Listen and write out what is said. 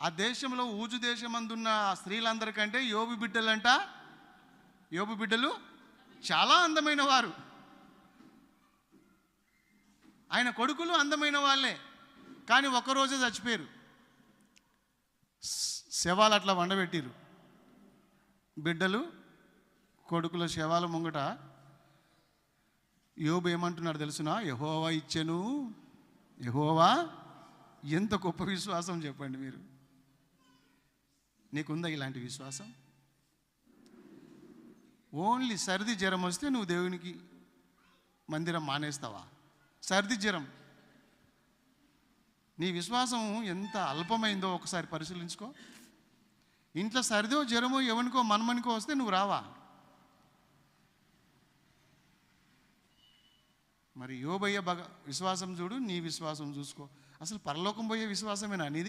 ఆ దేశంలో ఊజు దేశమందున్న ఆ స్త్రీలందరికంటే యోబు బిడ్డలు చాలా అందమైన వారు. ఆయన కొడుకులు అందమైన వాళ్ళే, కానీ ఒక్కరోజే చచ్చిపోయారు. శవాలు అట్లా వండబెట్టిరు. బిడ్డలు కొడుకుల శవాల ముంగట యోబు ఏమంటున్నాడు తెలుసునా? యెహోవా ఇచ్చెను. యెహోవా, ఎంత గొప్ప విశ్వాసం చెప్పండి మీరు. నీకుందా ఇలాంటి విశ్వాసం? ఓన్లీ సర్ది జ్వరం వస్తే నువ్వు దేవునికి మందిరం మానేస్తావా? సర్ది జ్వరం. నీ విశ్వాసం ఎంత అల్పమైందో ఒకసారి పరిశీలించుకో. ఇంట్లో సర్దో జ్వరమో ఎవరికో మనమనికో వస్తే నువ్వు రావా? మరి యోబయ్య విశ్వాసం చూడు, నీ విశ్వాసం చూసుకో. అసలు పరలోకం పోయే విశ్వాసమేనా నీది?